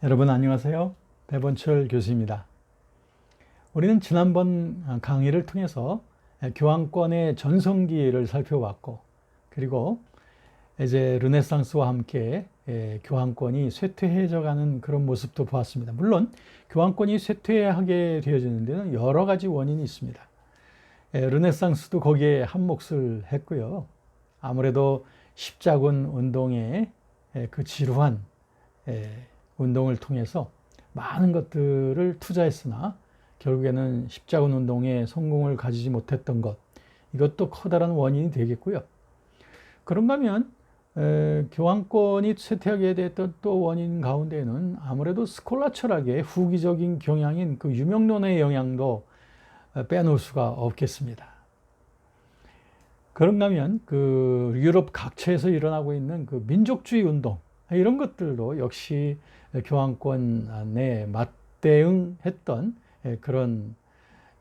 여러분 안녕하세요. 배본철 교수입니다. 우리는 지난번 강의를 통해서 교황권의 전성기를 살펴봤고, 그리고 이제 르네상스와 함께 교황권이 쇠퇴해져가는 그런 모습도 보았습니다. 물론 교황권이 쇠퇴하게 되어지는 데는 여러 가지 원인이 있습니다. 르네상스도 거기에 한 몫을 했고요. 아무래도 십자군 운동의 그 지루한 운동을 통해서 많은 것들을 투자했으나 결국에는 십자군 운동에 성공을 가지지 못했던 것, 이것도 커다란 원인이 되겠고요. 그런가 하면 교황권이 쇠퇴하게 됐던 또 원인 가운데는 아무래도 스콜라 철학의 후기적인 경향인 그 유명론의 영향도 빼놓을 수가 없겠습니다. 그런가 하면 그 유럽 각처에서 일어나고 있는 그 민족주의 운동, 이런 것들도 역시 교황권에 맞대응했던 그런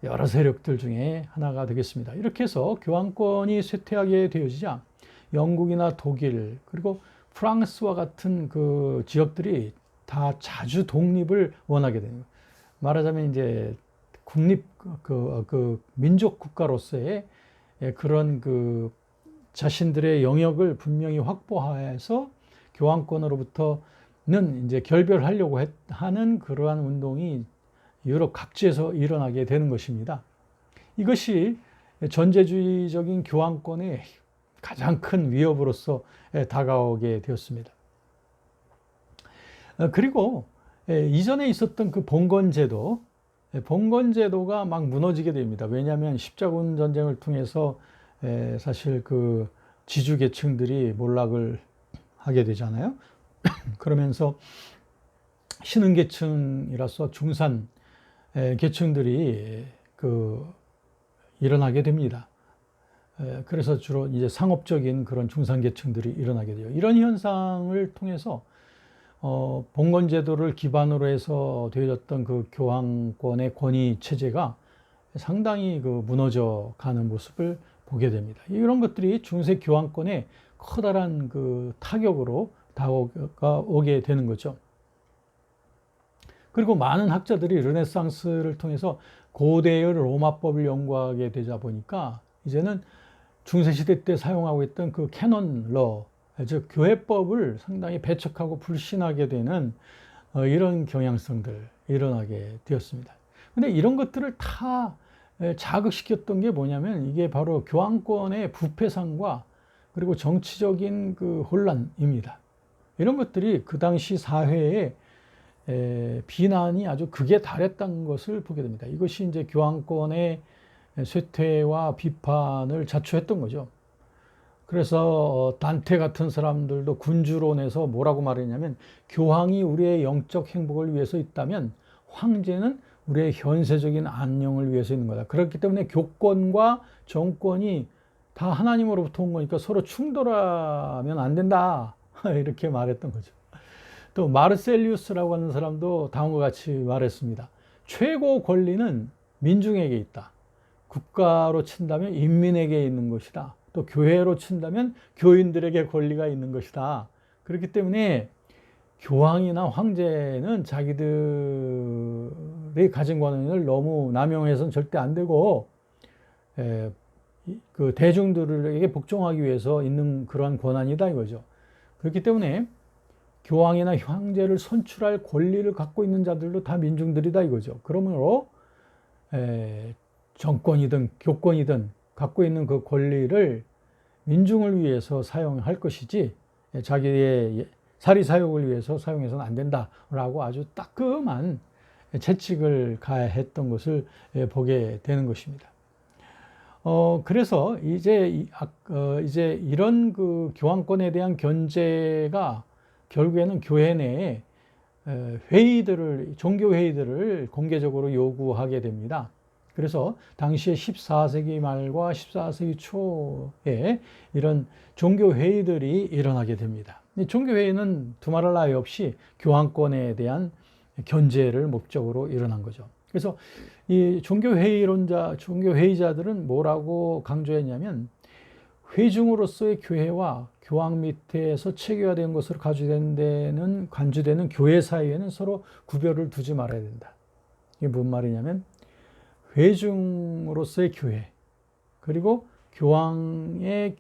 여러 세력들 중에 하나가 되겠습니다. 이렇게 해서 교황권이 쇠퇴하게 되어지자 영국이나 독일 그리고 프랑스와 같은 그 지역들이 다 자주 독립을 원하게 되는 거예요. 말하자면 이제 국립 그 민족 국가로서의 그런 그 자신들의 영역을 분명히 확보해서 교황권으로부터는 이제 결별하려고 하는 그러한 운동이 유럽 각지에서 일어나게 되는 것입니다. 이것이 전제주의적인 교황권의 가장 큰 위협으로서 다가오게 되었습니다. 그리고 이전에 있었던 그 봉건제도가 막 무너지게 됩니다. 왜냐하면 십자군 전쟁을 통해서 사실 그 지주계층들이 몰락을 하게 되잖아요. 그러면서 신흥계층이라서 중산 계층들이 그 일어나게 됩니다. 그래서 주로 이제 상업적인 그런 중산계층들이 일어나게 돼요. 이런 현상을 통해서 봉건제도를 기반으로 해서 되어졌던 그 교황권의 권위 체제가 상당히 그 무너져 가는 모습을 보게 됩니다. 이런 것들이 중세 교황권의 커다란 그 타격으로 다가오게 되는 거죠. 그리고 많은 학자들이 르네상스를 통해서 고대의 로마법을 연구하게 되자 보니까 이제는 중세시대 때 사용하고 있던 그 캐논 러, 즉 교회법을 상당히 배척하고 불신하게 되는 이런 경향성들 일어나게 되었습니다. 근데 이런 것들을 다 자극시켰던 게 뭐냐면 이게 바로 교황권의 부패상과 그리고 정치적인 그 혼란입니다. 이런 것들이 그 당시 사회에 비난이 아주 극에 달했던 것을 보게 됩니다. 이것이 이제 교황권의 쇠퇴와 비판을 자초했던 거죠. 그래서 단테 같은 사람들도 군주론에서 뭐라고 말했냐면, 교황이 우리의 영적 행복을 위해서 있다면 황제는 우리의 현세적인 안녕을 위해서 있는 거다. 그렇기 때문에 교권과 정권이 다 하나님으로부터 온 거니까 서로 충돌하면 안 된다. 이렇게 말했던 거죠. 또 마르셀리우스라고 하는 사람도 다음과 같이 말했습니다. 최고 권리는 민중에게 있다. 국가로 친다면 인민에게 있는 것이다. 또 교회로 친다면 교인들에게 권리가 있는 것이다. 그렇기 때문에 교황이나 황제는 자기들이 가진 권한을 너무 남용해서는 절대 안 되고, 그 대중들에게 복종하기 위해서 있는 그러한 권한이다 이거죠. 그렇기 때문에 교황이나 황제를 선출할 권리를 갖고 있는 자들도 다 민중들이다 이거죠. 그러므로 정권이든 교권이든 갖고 있는 그 권리를 민중을 위해서 사용할 것이지 자기의 사리사욕을 위해서 사용해서는 안 된다라고 아주 따끔한 채찍을 가했던 것을 보게 되는 것입니다. 그래서 이제 이런 그 교황권에 대한 견제가 결국에는 교회 내에 종교 회의들을 공개적으로 요구하게 됩니다. 그래서 당시에 14세기 말과 14세기 초에 이런 종교 회의들이 일어나게 됩니다. 종교 회의는 두말할 나위 없이 교황권에 대한 견제를 목적으로 일어난 거죠. 그래서 이 종교 회의자들은 뭐라고 강조했냐면, 회중으로서의 교회와 교황 밑에서 체계화된 것으로 간주되는 교회 사이에는 서로 구별을 두지 말아야 된다. 이게 뭔 말이냐면 회중으로서의 교회 그리고 교황의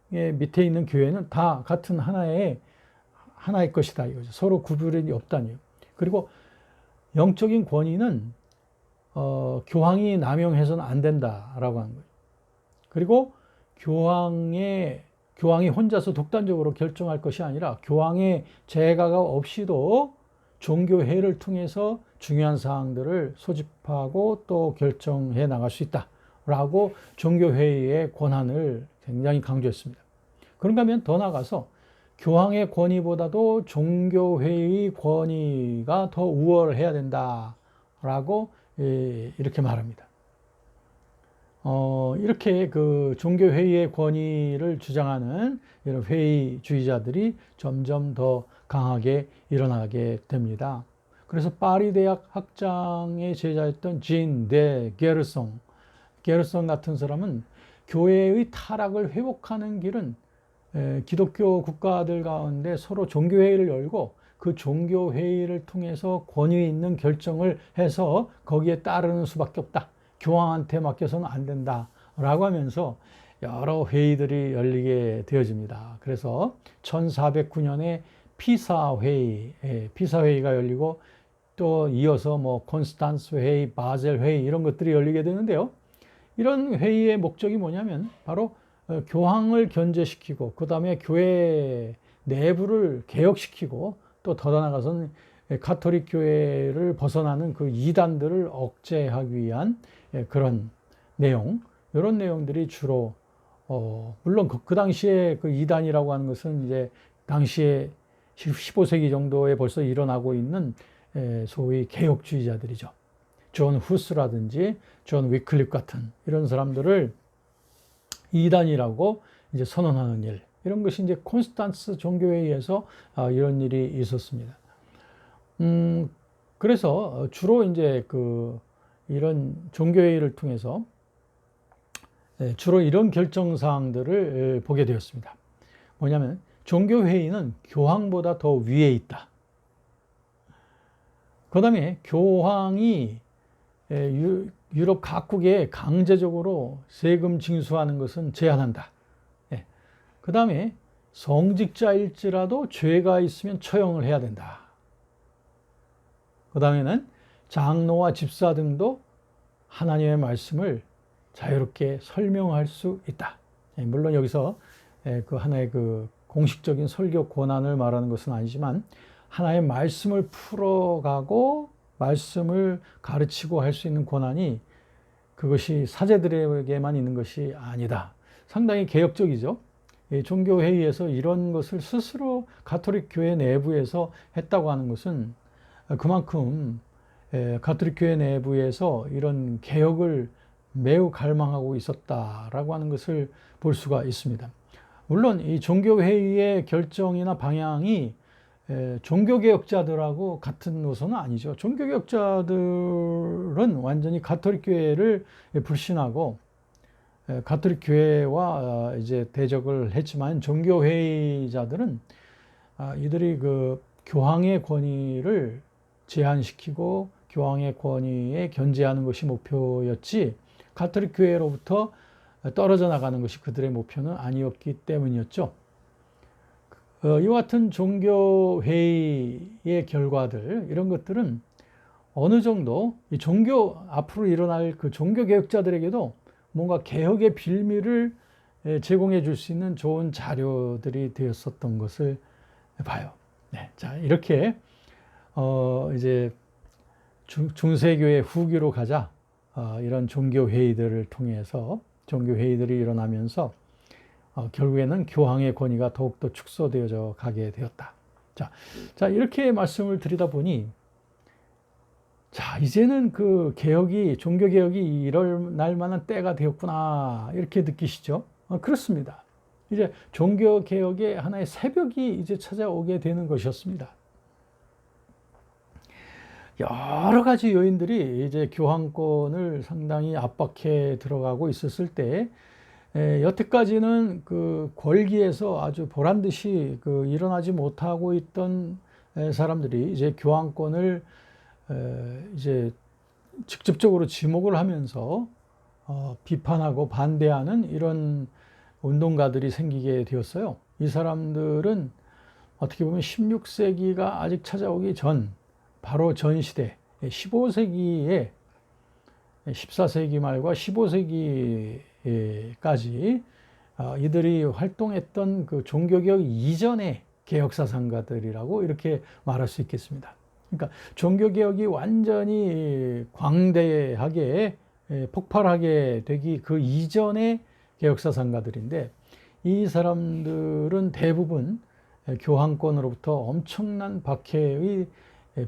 밑에 있는 교회는 다 같은 하나의 것이다 이거죠. 서로 구별이 없다니요. 그리고 영적인 권위는 교황이 남용해서는 안 된다라고 하는 거예요. 그리고 교황이 혼자서 독단적으로 결정할 것이 아니라 교황의 제가가 없이도 종교회의를 통해서 중요한 사항들을 소집하고 또 결정해 나갈 수 있다라고 종교회의의 권한을 굉장히 강조했습니다. 그런가 하면 더 나아가서 교황의 권위보다도 종교회의 권위가 더 우월해야 된다라고 이렇게 말합니다. 이렇게 그 종교회의의 권위를 주장하는 이런 회의주의자들이 점점 더 강하게 일어나게 됩니다. 그래서 파리 대학 학장의 제자였던 진 게르송 같은 사람은 교회의 타락을 회복하는 길은 기독교 국가들 가운데 서로 종교회의를 열고 그 종교회의를 통해서 권위 있는 결정을 해서 거기에 따르는 수밖에 없다. 교황한테 맡겨서는 안 된다라고 하면서 여러 회의들이 열리게 되어집니다. 그래서 1409년에 피사회의가 열리고 또 이어서 뭐 콘스탄스 회의, 바젤 회의 이런 것들이 열리게 되는데요. 이런 회의의 목적이 뭐냐면 바로 교황을 견제시키고 그 다음에 교회 내부를 개혁시키고 또 더 나아가서는 가톨릭 교회를 벗어나는 그 이단들을 억제하기 위한 그런 내용, 이런 내용들이 주로 물론 그 당시에 그 이단이라고 하는 것은 이제 당시에 15세기 정도에 벌써 일어나고 있는 소위 개혁주의자들이죠. 존 후스라든지 존 위클립 같은 이런 사람들을 이단이라고 이제 선언하는 일, 이런 것이 이제 콘스탄스 종교회의에서 이런 일이 있었습니다. 그래서 주로 이제 이런 종교회의를 통해서 주로 이런 결정 사항들을 보게 되었습니다. 뭐냐면 종교회의는 교황보다 더 위에 있다. 그 다음에 교황이 유럽 각국에 강제적으로 세금 징수하는 것은 제한한다. 그 다음에 성직자일지라도 죄가 있으면 처형을 해야 된다. 그 다음에는 장로와 집사 등도 하나님의 말씀을 자유롭게 설명할 수 있다. 물론 여기서 그 하나의 그 공식적인 설교 권한을 말하는 것은 아니지만 하나의 말씀을 풀어가고 말씀을 가르치고 할 수 있는 권한이 그것이 사제들에게만 있는 것이 아니다. 상당히 개혁적이죠. 종교회의에서 이런 것을 스스로 가톨릭 교회 내부에서 했다고 하는 것은 그만큼 가톨릭 교회 내부에서 이런 개혁을 매우 갈망하고 있었다라고 하는 것을 볼 수가 있습니다. 물론 이 종교회의의 결정이나 방향이 종교개혁자들하고 같은 노선은 아니죠. 종교개혁자들은 완전히 가톨릭 교회를 불신하고 가톨릭 교회와 이제 대적을 했지만 종교회의자들은 이들이 그 교황의 권위를 제한시키고 교황의 권위에 견제하는 것이 목표였지 가톨릭 교회로부터 떨어져 나가는 것이 그들의 목표는 아니었기 때문이었죠. 이와 같은 종교회의의 결과들, 이런 것들은 어느 정도 앞으로 일어날 그 종교개혁자들에게도 뭔가 개혁의 빌미를 제공해 줄 수 있는 좋은 자료들이 되었었던 것을 봐요. 네, 자, 이렇게 이제 중세교회 후기로 가자 이런 종교회의들을 통해서 종교회의들이 일어나면서 결국에는 교황의 권위가 더욱더 축소되어져 가게 되었다. 자, 이렇게 말씀을 드리다 보니 자, 이제는 그 종교개혁이 일어날 만한 때가 되었구나 이렇게 느끼시죠? 그렇습니다. 이제 종교개혁의 하나의 새벽이 이제 찾아오게 되는 것이었습니다. 여러 가지 요인들이 이제 교황권을 상당히 압박해 들어가고 있었을 때 여태까지는 그 권리에서 아주 보란 듯이 그 일어나지 못하고 있던 사람들이 이제 교황권을 이제 직접적으로 지목을 하면서 비판하고 반대하는 이런 운동가들이 생기게 되었어요. 이 사람들은 어떻게 보면 16세기가 아직 찾아오기 전, 바로 전 시대, 15세기에 14세기 말과 15세기까지 이들이 활동했던 그 종교개혁 이전의 개혁사상가들이라고 이렇게 말할 수 있겠습니다. 그러니까 종교개혁이 완전히 광대하게 폭발하게 되기 그 이전의 개혁사상가들인데, 이 사람들은 대부분 교황권으로부터 엄청난 박해의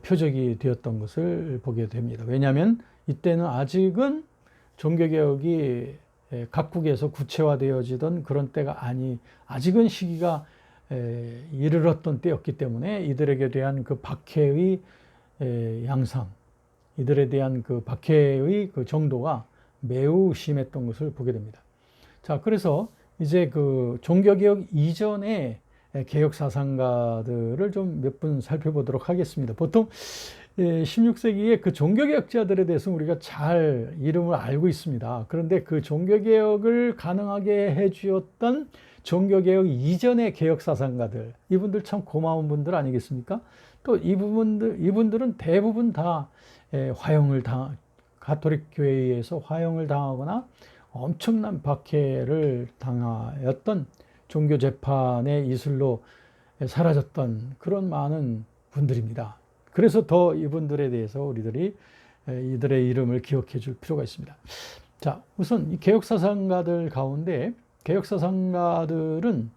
표적이 되었던 것을 보게 됩니다. 왜냐하면 이때는 아직은 종교개혁이 각국에서 구체화되어지던 그런 때가 아직은 시기가 이르렀던 때였기 때문에 이들에게 대한 그 박해의 양상, 이들에 대한 그 박해의 그 정도가 매우 심했던 것을 보게 됩니다. 자, 그래서 이제 그 종교개혁 이전의 개혁사상가들을 좀 몇 분 살펴보도록 하겠습니다. 보통 16세기에 그 종교개혁자들에 대해서 우리가 잘 이름을 알고 있습니다. 그런데 그 종교개혁을 가능하게 해주었던 종교개혁 이전의 개혁사상가들, 이분들 참 고마운 분들 아니겠습니까? 또 이분들은 대부분 다 가톨릭 교회에서 화형을 당하거나 엄청난 박해를 당하였던 종교 재판의 이슬로 사라졌던 그런 많은 분들입니다. 그래서 더 이분들에 대해서 우리들이 이들의 이름을 기억해 줄 필요가 있습니다. 자, 우선 이 개혁사상가들 가운데 개혁사상가들은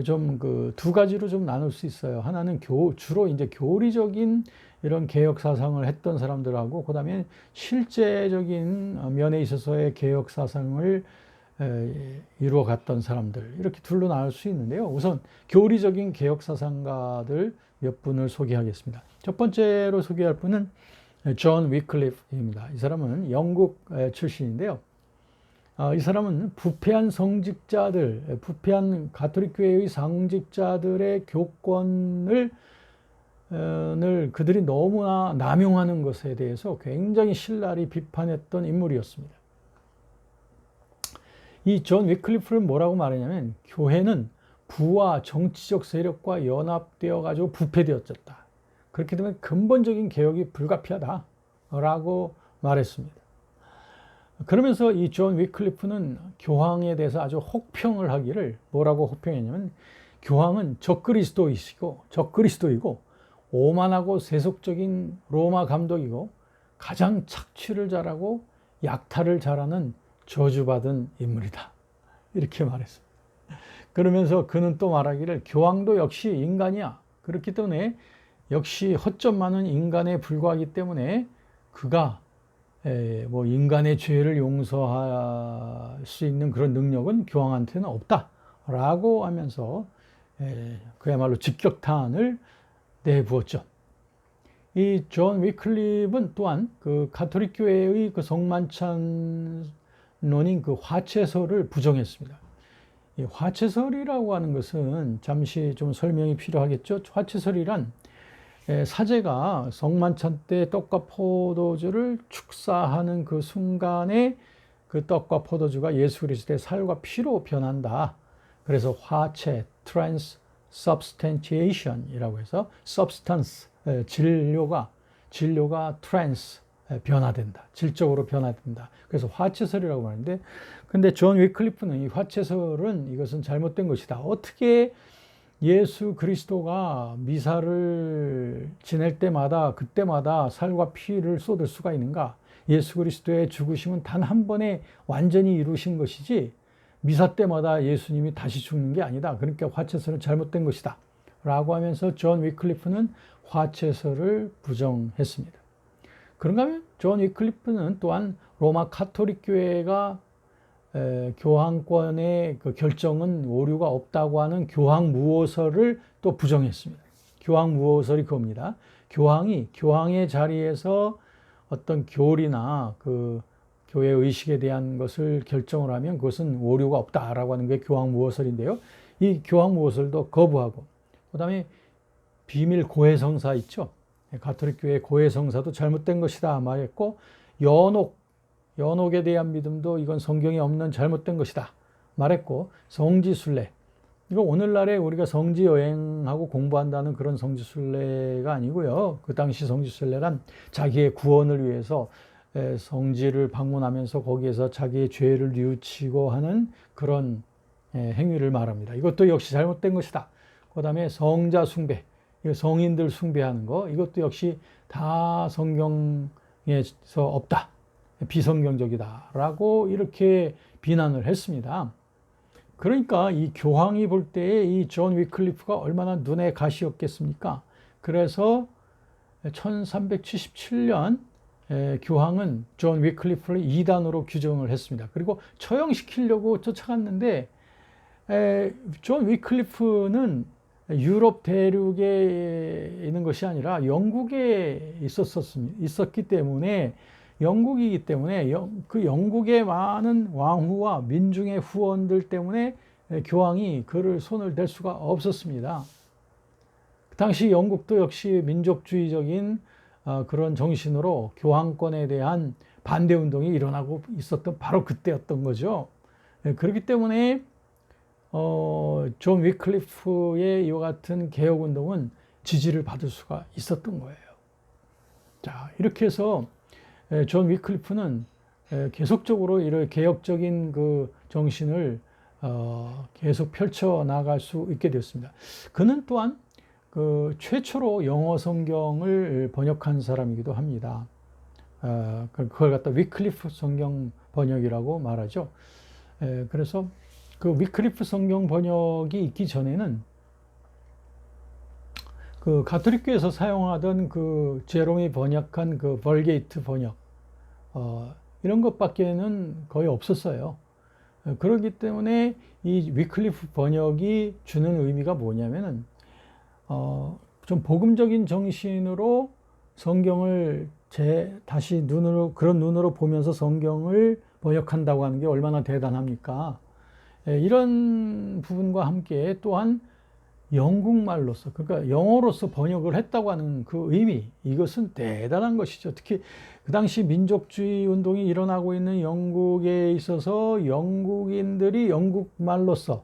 좀 그 두 가지로 좀 나눌 수 있어요. 하나는 주로 이제 교리적인 이런 개혁 사상을 했던 사람들하고, 그다음에 실제적인 면에 있어서의 개혁 사상을 이루어 갔던 사람들, 이렇게 둘로 나눌 수 있는데요. 우선 교리적인 개혁 사상가들 몇 분을 소개하겠습니다. 첫 번째로 소개할 분은 존 위클리프입니다. 이 사람은 영국 출신인데요. 이 사람은 부패한 가톨릭 교회의 성직자들의 교권을 그들이 너무나 남용하는 것에 대해서 굉장히 신랄히 비판했던 인물이었습니다. 이 존 위클리프는 뭐라고 말하냐면, 교회는 부와 정치적 세력과 연합되어 가지고 부패되었다. 그렇기 때문에 근본적인 개혁이 불가피하다라고 말했습니다. 그러면서 이 존 위클리프는 교황에 대해서 아주 혹평을 하기를, 뭐라고 혹평했냐면, 교황은 적그리스도이고 오만하고 세속적인 로마 감독이고 가장 착취를 잘하고 약탈을 잘하는 저주받은 인물이다, 이렇게 말했습니다. 그러면서 그는 또 말하기를, 교황도 역시 인간이야. 그렇기 때문에 역시 허점 많은 인간에 불과하기 때문에 그가 뭐 인간의 죄를 용서할 수 있는 그런 능력은 교황한테는 없다라고 하면서 그야말로 직격탄을 내부었죠. 이 존 위클리프는 또한 그 가톨릭 교회의 그 성만찬론인 그 화채설을 부정했습니다. 이 화채설이라고 하는 것은 잠시 좀 설명이 필요하겠죠. 화채설이란 사제가 성만찬 때 떡과 포도주를 축사하는 그 순간에 그 떡과 포도주가 예수 그리스도의 살과 피로 변한다. 그래서 화채, transubstantiation이라고 해서 substance, 진료가 trans, 변화된다. 질적으로 변화된다. 그래서 화채설이라고 하는데, 근데 존 위클리프는 이 화채설은 이것은 잘못된 것이다. 어떻게 예수 그리스도가 미사를 지낼 때마다 그때마다 살과 피를 쏟을 수가 있는가? 예수 그리스도의 죽으심은 단 한 번에 완전히 이루신 것이지 미사 때마다 예수님이 다시 죽는 게 아니다. 그러니까 화채설은 잘못된 것이다 라고 하면서 존 위클리프는 화채설을 부정했습니다. 그런가 하면 존 위클리프는 또한 로마 가톨릭 교회가 교황권의 그 결정은 오류가 없다고 하는 교황무호설을 또 부정했습니다. 교황무호설이 그겁니다. 교황의 자리에서 어떤 교리나 그 교회 의식에 대한 것을 결정을 하면 그것은 오류가 없다라고 하는 게 교황무호설인데요. 이 교황무호설도 거부하고, 그 다음에 비밀 고해성사 있죠. 가톨릭 교회 고해성사도 잘못된 것이다 말했고, 연옥에 대한 믿음도 이건 성경에 없는 잘못된 것이다 말했고, 성지순례, 이거 오늘날에 우리가 성지 여행하고 공부한다는 그런 성지순례가 아니고요. 그 당시 성지순례란 자기의 구원을 위해서 성지를 방문하면서 거기에서 자기의 죄를 뉘우치고 하는 그런 행위를 말합니다. 이것도 역시 잘못된 것이다. 그 다음에 성자 숭배, 성인들 숭배하는 거, 이것도 역시 다 성경에서 없다, 비성경적이다라고 이렇게 비난을 했습니다. 그러니까 이 교황이 볼 때에 이 존 위클리프가 얼마나 눈에 가시였겠습니까? 그래서 1377년 교황은 존 위클리프를 이단으로 규정을 했습니다. 그리고 처형시키려고 쫓아갔는데 존 위클리프는 유럽 대륙에 있는 것이 아니라 영국에 있었기 때문에, 영국이기 때문에 그 영국의 많은 왕후와 민중의 후원들 때문에 교황이 그를 손을 댈 수가 없었습니다. 그 당시 영국도 역시 민족주의적인 그런 정신으로 교황권에 대한 반대운동이 일어나고 있었던 바로 그때였던 거죠. 그렇기 때문에 존 위클리프의 이와 같은 개혁운동은 지지를 받을 수가 있었던 거예요. 자, 이렇게 해서 존 위클리프는 계속적으로 이런 개혁적인 그 정신을 계속 펼쳐 나갈 수 있게 되었습니다. 그는 또한 그 최초로 영어 성경을 번역한 사람이기도 합니다. 그걸 갖다 위클리프 성경 번역이라고 말하죠. 그래서 그 위클리프 성경 번역이 있기 전에는 그 가톨릭교에서 사용하던 그 제롬이 번역한 그 벌게이트 번역, 이런 것밖에는 거의 없었어요. 그렇기 때문에 이 위클리프 번역이 주는 의미가 뭐냐면은, 좀 복음적인 정신으로 성경을 다시 그런 눈으로 보면서 성경을 번역한다고 하는 게 얼마나 대단합니까? 이런 부분과 함께 또한 영국말로서, 그러니까 영어로서 번역을 했다고 하는 그 의미, 이것은 대단한 것이죠. 특히 그 당시 민족주의 운동이 일어나고 있는 영국에 있어서 영국인들이 영국말로서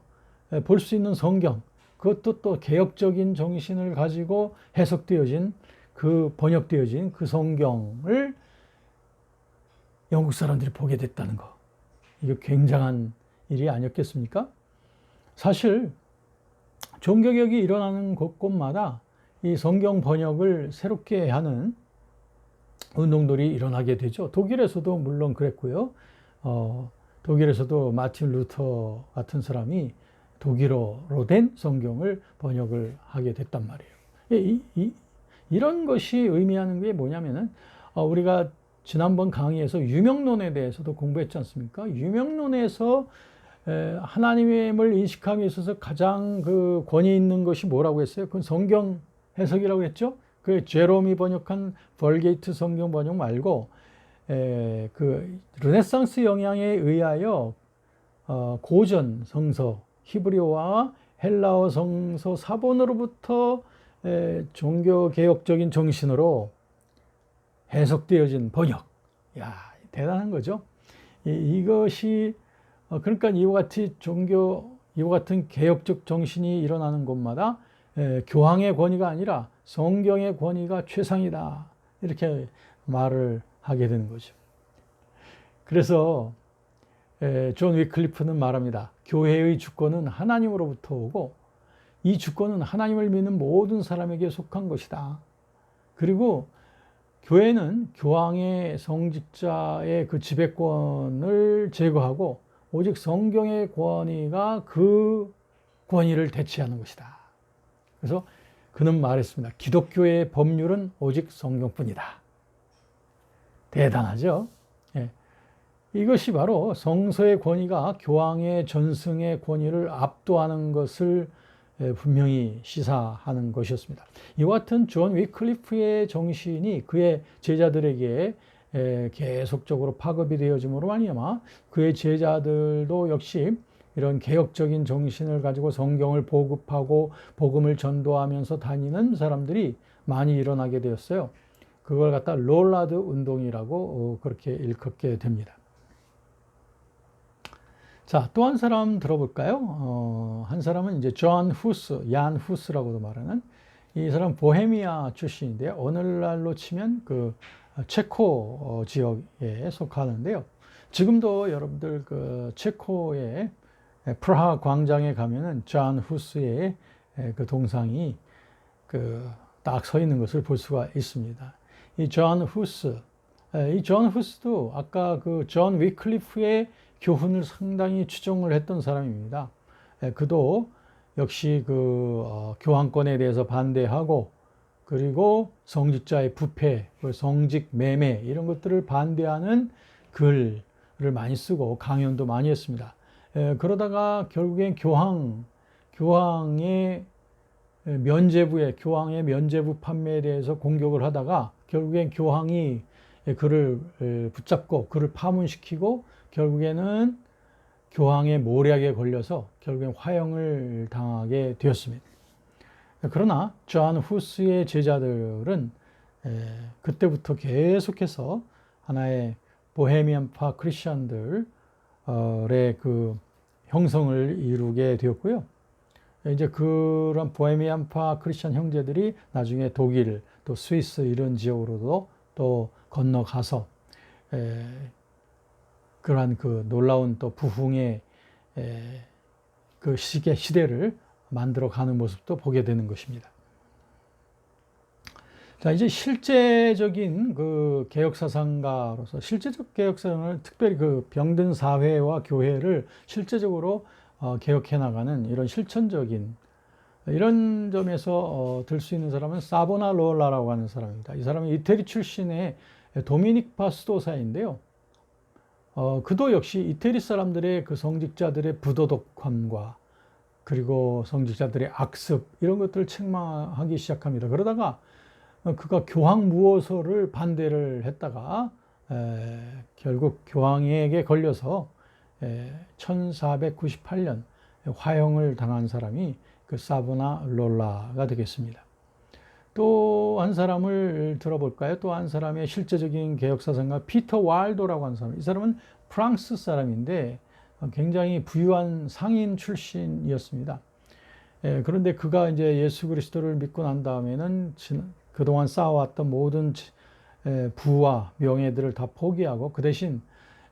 볼 수 있는 성경, 그것도 또 개혁적인 정신을 가지고 해석되어진 번역되어진 그 성경을 영국 사람들이 보게 됐다는 거, 이거 굉장한 일이 아니었겠습니까? 사실 종교개혁이 일어나는 곳곳마다 이 성경 번역을 새롭게 하는 운동들이 일어나게 되죠. 독일에서도 물론 그랬고요. 독일에서도 마틴 루터 같은 사람이 독일어로 된 성경을 번역을 하게 됐단 말이에요. 이런 것이 의미하는 게 뭐냐면은, 우리가 지난번 강의에서 유명론에 대해서도 공부했지 않습니까? 유명론에서 하나님을 인식함에 있어서 가장 그 권위 있는 것이 뭐라고 했어요? 그건 성경 해석이라고 했죠? 그 제롬이 번역한 벌게이트 성경 번역 말고, 그 르네상스 영향에 의하여 고전 성서, 히브리어와 헬라어 성서 사본으로부터 종교 개혁적인 정신으로 해석되어진 번역. 야, 대단한 거죠. 이것이 그러니까 이와 같은 개혁적 정신이 일어나는 곳마다 교황의 권위가 아니라 성경의 권위가 최상이다, 이렇게 말을 하게 되는 거죠. 그래서 존 위클리프는 말합니다. 교회의 주권은 하나님으로부터 오고 이 주권은 하나님을 믿는 모든 사람에게 속한 것이다. 그리고 교회는 교황의 성직자의 그 지배권을 제거하고 오직 성경의 권위가 그 권위를 대체하는 것이다. 그래서 그는 말했습니다. 기독교의 법률은 오직 성경뿐이다. 대단하죠? 예. 이것이 바로 성서의 권위가 교황의 전승의 권위를 압도하는 것을 분명히 시사하는 것이었습니다. 이와 같은 존 위클리프의 정신이 그의 제자들에게 계속적으로 파급이 되어짐으로 말미암아 그의 제자들도 역시 이런 개혁적인 정신을 가지고 성경을 보급하고 복음을 전도하면서 다니는 사람들이 많이 일어나게 되었어요. 그걸 갖다 롤라드 운동이라고 그렇게 일컫게 됩니다. 자, 또 한 사람 들어볼까요? 한 사람은 이제 존 후스, 얀 후스라고도 말하는 이 사람 보헤미아 출신인데요. 오늘날로 치면 그 체코 지역에 속하는데요. 지금도 여러분들 그 체코의 프라하 광장에 가면은 존 후스의 그 동상이 그 딱 서 있는 것을 볼 수가 있습니다. 이 존 후스도 아까 그 존 위클리프의 교훈을 상당히 추종을 했던 사람입니다. 그도 역시 그 교황권에 대해서 반대하고 그리고 성직자의 부패, 성직 매매 이런 것들을 반대하는 글을 많이 쓰고 강연도 많이 했습니다. 그러다가 결국엔 교황의 면죄부 판매에 대해서 공격을 하다가 결국엔 교황이 그를 붙잡고 그를 파문시키고 결국에는 교황의 모략에 걸려서 결국엔 화형을 당하게 되었습니다. 그러나 존 후스의 제자들은 그때부터 계속해서 하나의 보헤미안파 크리스천들의 그 형성을 이루게 되었고요. 이제 그런 보헤미안파 크리스천 형제들이 나중에 독일, 또 스위스 이런 지역으로도 또 건너가서 그러한 그 놀라운 또 부흥의 그 시대를 만들어가는 모습도 보게 되는 것입니다. 자, 이제 실제적인 그 개혁사상가로서 실제적 개혁사상을 특별히 그 병든 사회와 교회를 실제적으로 개혁해 나가는 이런 실천적인 이런 점에서 들 수 있는 사람은 사보나로라라고 하는 사람입니다. 이 사람은 이태리 출신의 도미닉파 수도사인데요. 그도 역시 이태리 사람들의 그 성직자들의 부도덕함과 그리고 성직자들의 악습 이런 것들을 책망하기 시작합니다. 그러다가 그가 교황 무호서를 반대를 했다가 결국 교황에게 걸려서 1498년 화형을 당한 사람이 그 사보나롤라가 되겠습니다. 또 한 사람을 들어볼까요? 또 한 사람의 실제적인 개혁사상가 피터 왈도라고 하는 사람. 이 사람은 프랑스 사람인데 굉장히 부유한 상인 출신이었습니다. 그런데 그가 이제 예수 그리스도를 믿고 난 다음에는 그동안 쌓아왔던 모든 부와 명예들을 다 포기하고 그 대신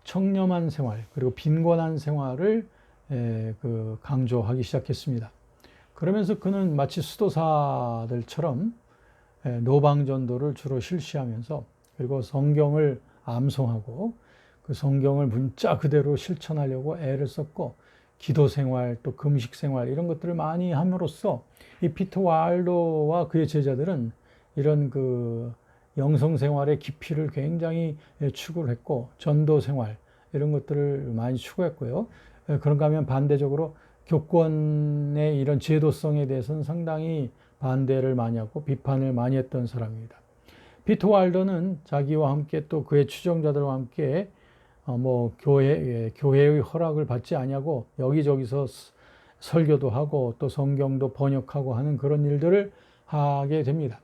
청렴한 생활 그리고 빈곤한 생활을 그 강조하기 시작했습니다. 그러면서 그는 마치 수도사들처럼 노방전도를 주로 실시하면서 그리고 성경을 암송하고 그 성경을 문자 그대로 실천하려고 애를 썼고 기도 생활 또 금식 생활 이런 것들을 많이 함으로써 이 피터 왈도와 그의 제자들은 이런 그 영성 생활의 깊이를 굉장히 추구를 했고 전도 생활 이런 것들을 많이 추구했고요. 그런가 하면 반대적으로 교권의 이런 제도성에 대해서는 상당히 반대를 많이 하고 비판을 많이 했던 사람입니다. 피터 왈더는 자기와 함께 또 그의 추종자들과 함께 교회의 허락을 받지 아니하고 여기저기서 설교도 하고 또 성경도 번역하고 하는 그런 일들을 하게 됩니다.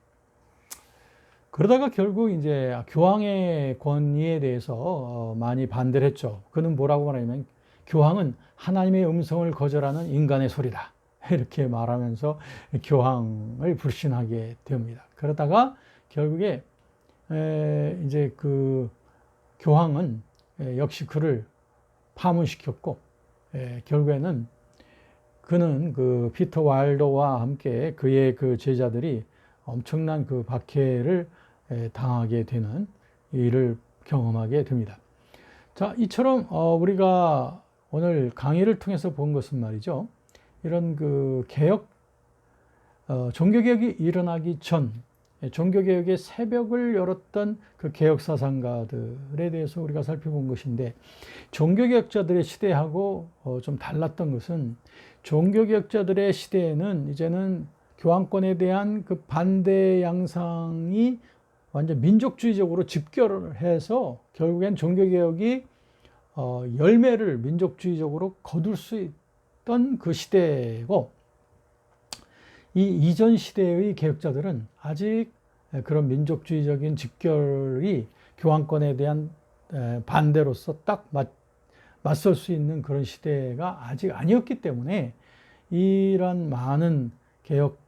그러다가 결국 이제 교황의 권위에 대해서 많이 반대를 했죠. 그는 뭐라고 말하냐면 교황은 하나님의 음성을 거절하는 인간의 소리다. 이렇게 말하면서 교황을 불신하게 됩니다. 그러다가 결국에 이제 그 교황은 역시 그를 파문시켰고 결국에는 그는 그 피터 왈도와 함께 그의 그 제자들이 엄청난 그 박해를 당하게 되는 일을 경험하게 됩니다. 자, 이처럼 우리가 오늘 강의를 통해서 본 것은 말이죠. 이런 그 종교개혁이 일어나기 전, 종교개혁의 새벽을 열었던 그 개혁사상가들에 대해서 우리가 살펴본 것인데, 종교개혁자들의 시대하고 좀 달랐던 것은, 종교개혁자들의 시대에는 이제는 교황권에 대한 그 반대 양상이 완전 민족주의적으로 집결을 해서 결국엔 종교개혁이 열매를 민족주의적으로 거둘 수 있던 그 시대고, 이 이전 시대의 개혁자들은 아직 그런 민족주의적인 집결이 교황권에 대한 반대로서 딱 맞설 수 있는 그런 시대가 아직 아니었기 때문에 이런 많은 개혁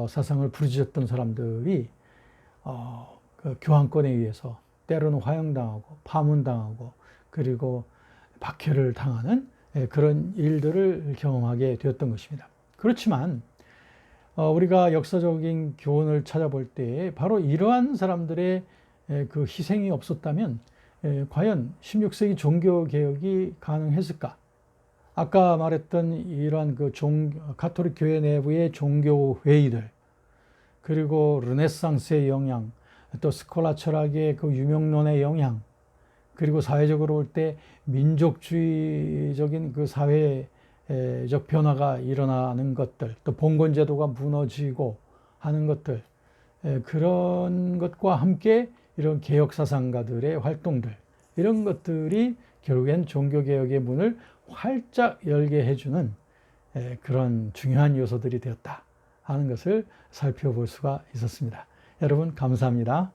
사상을 부르짖었던 사람들이 그 교황권에 의해서 때로는 화형당하고 파문당하고 그리고 박해를 당하는 그런 일들을 경험하게 되었던 것입니다. 그렇지만 우리가 역사적인 교훈을 찾아볼 때 바로 이러한 사람들의 그 희생이 없었다면 과연 16세기 종교개혁이 가능했을까? 아까 말했던 이러한 그 가톨릭 교회 내부의 종교회의들, 그리고 르네상스의 영향, 또 스콜라 철학의 그 유명론의 영향, 그리고 사회적으로 볼 때 민족주의적인 그 사회적 변화가 일어나는 것들, 또 봉건제도가 무너지고 하는 것들, 그런 것과 함께 이런 개혁사상가들의 활동들, 이런 것들이 결국엔 종교개혁의 문을 활짝 열게 해주는 그런 중요한 요소들이 되었다 하는 것을 살펴볼 수가 있었습니다. 여러분 감사합니다.